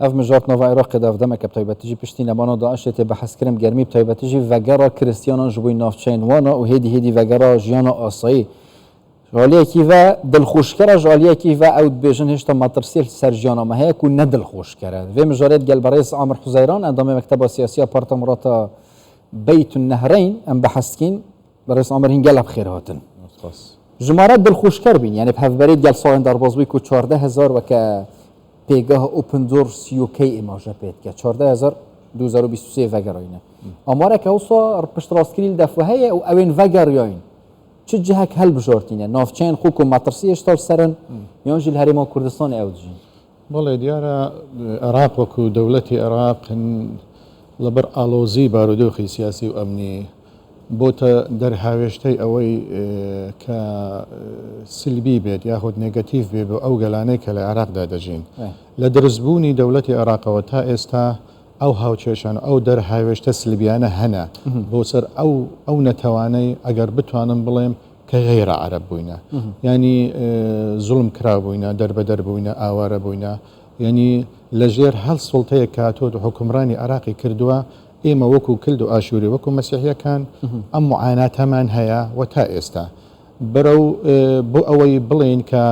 اف مجارت نوفا عراق داف دمك بتايبتجي بشتي نبانا داعش تي بحث كرم جرمي بتايبتجي وغرا كريستيانا جبوي نافچين وانا وهيدي وغرا جيانا آسایی جاليه كيفا دل خوش كره جاليه كيفا او بيجن هشتا ما ترسيل سرجيانا ما هي كون ندل خوش كره في مجارات قال برئيس عامر حزيران عندما مكتبه السياسيه بارتا مرات بيت النهرين ام بحثكين برئيس عامر هنقلها بخير هاتن جمارات دل خوش كربين يعني بهف بريد قال صاين داربازوي كو 14000 وك بيجاه اوبن دورس يو كي ايماجا بيت كا 14000 2023 فغراينه اماره كوصا ربشت راسكريل دفوهيه او اوين فغراين چه جهك هل بجورتين نافچين خوكم ماترسي اشتال سرن يونجي الهريمه كردستان اوجين والله ديارة عراق وكو دولتي عراق لبر الوزي بارودوخي سياسي وامني بوتا در هاوشتي اوي كسلبي بيت ياخد نيجاتيف بيت او غلانيك العراق دادجين لدرزبوني دولتي عراق وتا استا او هاوچێشان او در هاوێشتە سلبیانە هەنا بۆ سەر ئەو نەتەوانەی ئەگەر بتوانم بڵێم کە غەیرە عەرەب بووینە ینی زوڵم کرا بووینە دەربەدەر بووینە ئاوارە بووینە ینی لەژێر هەڵ سوڵتەیە کاتۆ حکومڕانی عراقی کردووە ئێمە وەکو کلد و ئاشووری وەکو مەسیحیەکان ئەم معاناتەمان هەیە و تا ئێستا بەرەو بۆ ئەوەی بڵێن کە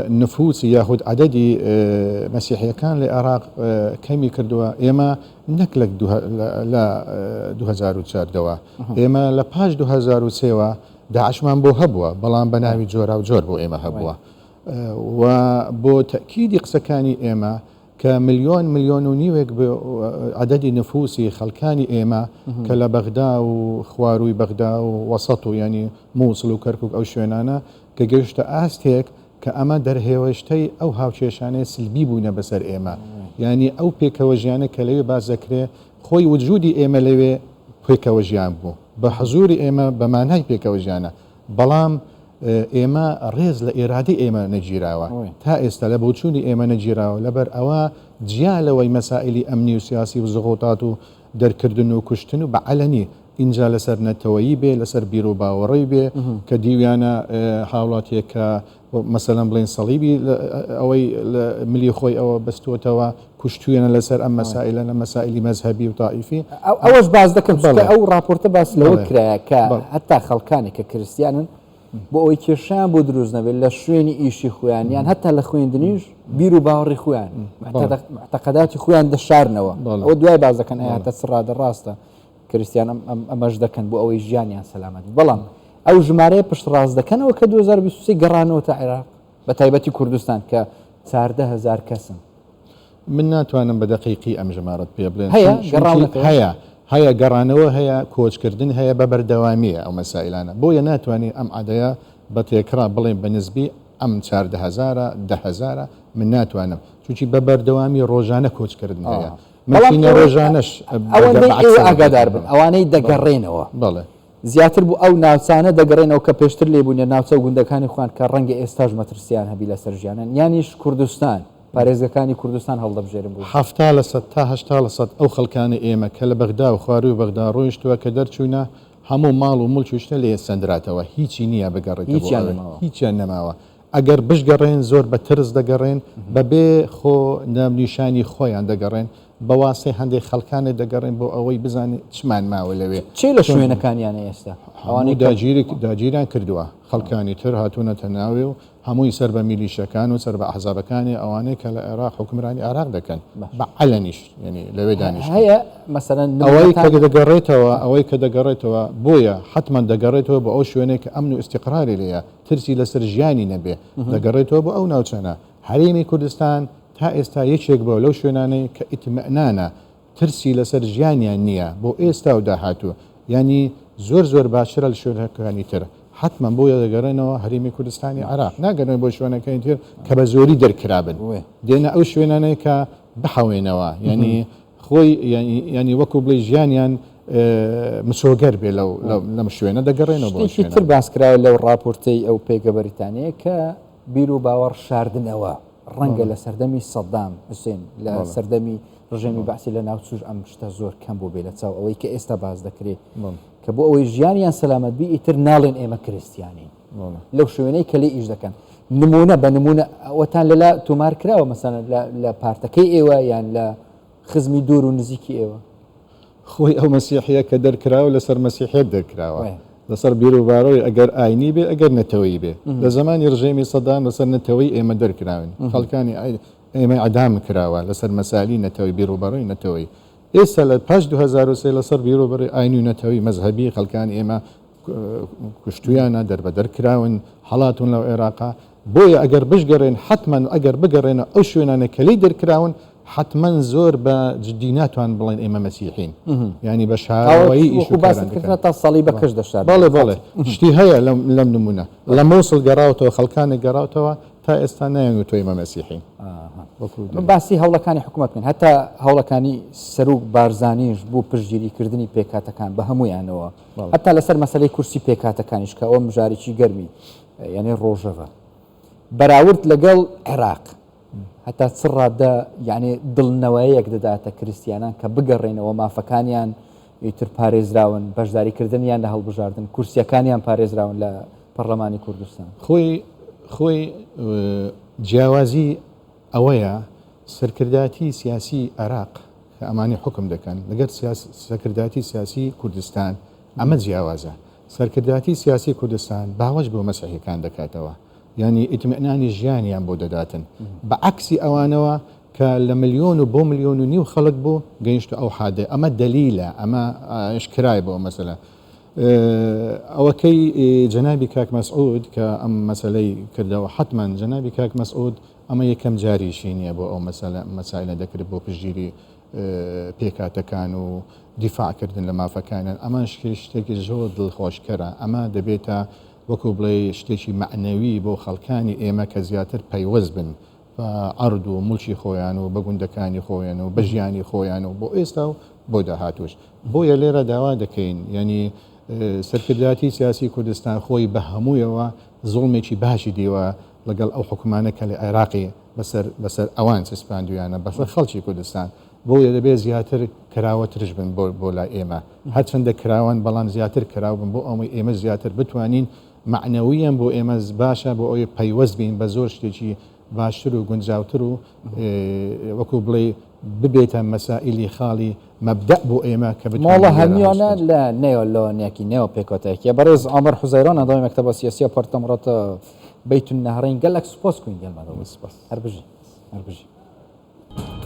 نفوس ياخذ عددي مسيحية كان للعراق كمي كردوا إما نكلك لا 2004 دوا إما لباج 2003 داعش من بو هبوا بلان بناوي جورا وجور بو إما هبوا وبو تأكيد قسكاني إما كمليون ونيوك بعدد نفوسي خلكاني إما كلا بغداد وخواروي بغداد ووسطو يعني موصل وكركوك أو شوينانا كجيشت أستيك كأما درهوشتي أو هاوچێشانەی سلبی بووینە بەسەر ئێمە يعني ئەو پێکەوەژیانە کە لەوێ باز دەکرێ خۆی وجودی ئێمە لەوێ پێکەوەژیان بوو بە حەزوری ئێمە بەمانای پێکەوەژیانە بەڵام ئێمە ڕێز لە ئێرادی ئێمە نەگیراوە تا ئێستا لە بۆچوونی ئێمە نەگیراوە لەبەر ئەوە جیالەوەی مەسائلی ئەمنی و سیاسی و زغۆتات و دەرکردن و کوشتن و بەعەلەنی اینجا لەسەر نەتەوەیی بێ لەسەر بیر و باوەڕی بێ کە دیویانە حاڵاتێک کە مثلا بڵێن سەڵیبی ئەوەی ملی خۆی ئەوە بەستوتەوە کوشتوێنە لەسەر ئەم مەسائلە لە مەسائلی مەذهبی و تائیفی ئەوەش باز دەکەم ئەو راپۆرتە باس لەوە کرایە کە هەتا خەڵکانی کە کریستیانن بۆ ئەوەی کێشیان بۆ دروست نەبێت لە شوێنی ئیشی خۆیان یان هەتا لە خوێندنیش بیر و باوەڕی خۆیان معتەقەداتی خۆیان دەشارنەوە ئەوە دوای باز دەکەن ئایا هەتا سڕادە ڕاستە کریستیان ئەمەش دەکەن بۆ ئەوەی ژیانیان سەلامەت بەڵام ئەو ژمارەیە پشت ڕاست دەکەنەوە کە 2023 گەڕانەوە تا عێراق بە تایبەتی کوردستان کە 14000 کەسن من ناتوانم بە دەقیقی ئەم ژمارەت پێ بڵێن هەیە گەڕانەوە هەیە کۆچکردن هەیە بە بەردەوامیە ئەو مەسائلانە بۆیە ناتوانانی ئەم عادەیە بە تێکرا بڵێن بە نسبی ئەم 14000 10000 من ناتوانم چونکی بە بەردەوامی ڕۆژانە کۆچکردن هەیە مەکینە ڕۆژانەش ئاگادار بن ئەوانەی دەگەڕێنەوە بەڵێ زیاتر بوو ئەو ناوچانە دەگەڕێنەوە کە پێشتر لێبوونە ناوچە و گوندەکانی خوان کە ڕەنگە ئێستاش مەترسیان هەبی لەسەر ژیانن یانیش کوردستان پارێزگەکانی کوردستان هەڵدەبژێرن بوو 70% تا 80% ئەو خەڵکانی ئێمە کە لە بەغدا و خواروی و بەغدا ڕۆیشتووە کە دەرچوونە هەموو ماڵ و مڵچوشتە لێ سندراتەوە هیچی نییە بگەڕێت هیچیان نەماوە ئەگەر بشگەڕێن زۆر بە ترس دەگەڕێن بەبێ خۆ نامنیشانی خۆیان دەگەڕێن بەواسەی هەندێک خەڵکانێک دەگەڕێن بۆ ئەوەی بزانێت چمان ماوە لەوێ چێ لە شوێنەکانیانە ئێستا ئەوانەی داگیریان کردووە خەڵکانی تر هاتوونەتە ناوێ و هەمووی سەر بە میلیشەکان و سەر بە ئەحزابەکانی ئەوانەی کە لە عێراق حکومرانی عێراق دەکەن بە عەلەنیش یعنی لەوێ دانیش هەیە مەسەلەن ئەوەی کە دەگەڕێتەوە بۆیە حتمما دەگەڕێتەوە بە ئەو شوێنێک کە ئەمن و ئیستیقراری لێیە ترسی لەسەر ژیانی نەبێ دەگەڕێتەوە بۆ ئەو ناوچانە هەرێمی کوردستان تا ئێستا یەکێک بۆ لەو شوێنانەی کە ئیتمەنانە ترسی لەسەر ژیانیان نییە بۆ ئێستا و داهاتوو ینی زۆر باشترە لە شوێنەکانی تر حتمما بۆیە دەگەڕێنەوە هەرێمی کوردستانی عێراق ناگەڕێن بۆ شوێنەکانی تر کە بە زۆری دەرکرابن دێنە ئەو شوێنانەی کە بحەوێنەوە ینی خۆی ینی وەکو بڵێ ژیانیان مسۆگەر بێ لەم شوێنە دەگەڕێنەوە بۆ تر باسکراوە لەو راپۆرتەی ئەو پێگە بەریتانیە کە بیر و باوەڕ شاردنەوە ڕەنگە لە سەردەمی سەدام حوسێن لە سەردەمی ڕژێمی باسی لە ناوچوش ئەم شتە زۆر کەم بوو بێ لە چاو ئەوەی کە ئێستا باز دەکرێت کە بۆ ئەوەی ژیانیان سەلامەت بی ئیتر ناڵێن ئێمە کریستیانین لەو شوێنەی کە لێ ئیش دەکەن نمونە بە نمونە ئەوەتان لەلا تۆمار کراوە مەسەن لە پارتەکەی ئێوە یان لە خزمی دوور و نزیکی ئێوە خۆی ئەو مەسیحەیە کە دەرکراوە لەسەر مەسیحێت دەرکراوە لەسەر بیرروبارەوەی ئەگەر ئاینی بێ ئەگەر نەتەوەی بێ لە زمانی ڕژێمی سەدام لەسەر نەتەوەی ئێمە دەرکراون خەڵکانی ئێمە عدام کراوە لەسەر مەسالی نەتەوەی بیرروبارەوەی نەتەوەی ئێستا لە پاش 2023 لەسەر بیرروبەری ئاینی و نەتەوەی مەزهبی خەڵکانی ئێمە کوشتویانە دەربەدەر کراون هەڵاتون لەو عێراقا بۆیە ئەگەر بشگەڕێن حتمما ئەگەر بگەڕێنە ئەو شوێنانە کەلی دەرکراون حتمما زۆر بە جددی ناتوان بڵێن ئێمە مەسیحین ینی بە شاوایی ئیشکردن تا ساڵی بەکەش دەشار بەڵێ شتی هەیە لەم نمونە لە مووسڵ گەڕاوتەوە خەڵکانی گەڕاوتەوە تا ئێستا نایەن تۆی ئێمە مەسیحین باسی هەوڵەکانی حکوومەت بکەن هەتا هەوڵەکانی سەرروک بارزانیش بوو پشتگیریکردنی پێکاتەکان بە هەمویانەوە هەتا لەسەر مەسلەی کورسی پێکاتەکانیش کە ئەوە مژارێکی گەرمی یعنی ڕۆژەوە بەراورد لەگەڵ عێراق هەتا چ ڕادە یعنی دڵنەوەیەک دەداتە کریسیانان کە بگەڕێنەوە مافەکانیان ئیتر پارێزراون بەشداریکردنیان لە هەڵبژاردن کورسیەکانیان پارێزراون لە پەرلەمانی کوردستان خۆی جیاوازی ئەوەیە سەرکرداتی سیاسی عێراق کە ئەمانی حکم دەکەن لەگەر سەرکرداتی سیاسی کوردستان ئەمە جیاوازە سەرکرداتی سیاسی کوردستان باوەش بۆ مەسیحیەکان دەکاتەوە ینی ئیتمێنانی ژیانیان بۆ دەداتن بە عکسی ئەوانەوە کە لە ملیۆن و بۆ ملیۆن و نیو خەڵک بوو گەیشت ئەو حادێ ئەمە دەلیلە ئەمە شکرای بۆ مەسەلە ئەوەکەی جەنابی کاک مەسعود کە ئەم مەسلەی کردەوە حتمما جەنابی کاک مەسعود ئەمە یەکەم جاریشی نییە بۆ ئەو مەسایلە دەکرد بۆ پشتگیری پێکاتەکان و دیفاعکردن لە مافەکانن ئەمە شتێکی زۆر دڵخۆشکەرە ئەمە دەبێتە وەکو بڵێ شتێکی معنەوی بۆ خەڵکانی ئێمە کە زیاتر پەیوەست بن عرض و ملکی خۆیان و بەگوندەکانی خۆیان و بەژیانی خۆیان و بۆ ئێستا و بۆ داهاتوش بۆیە لێرە داوا دەکەین ینی سەرکرداتی سیاسی کوردستان خۆی بە هەموویەوە زوڵمێکی باشی دیوە لەگەڵ ئەو حکومانە کە لە عێراقی بەسەر ئەوان سسپاندویانە بەسەر خەڵکی کوردستان بۆیە دەبێت زیاتر کراوەترش بن بۆ لای ئێمە هەرچەندە کراوان بەڵام زیاتر کراو بن بۆ ئەوەی ئێمە زیاتر بتوانین معنەویان بۆ ئێمە باشە بۆ ئەوی پەیوەست بین بە زۆر شتێکی باشتر و گونجاوتر و وەکو بڵێ ببێتە مەسائلی خاڵی مەبدەء بۆ ئێمە کە ماڵە هەمیانە لە نێوەلۆنیەکی نێوە پێکۆتەیەکیە بەڕێز ئامەر حوزەیران ئەندامی مەکتەبە سیاسی پەرتەمڕەتە بەیتون نەهڕین گەلێک سوپاس کوین گەلمانەوە سپاس هەر بژی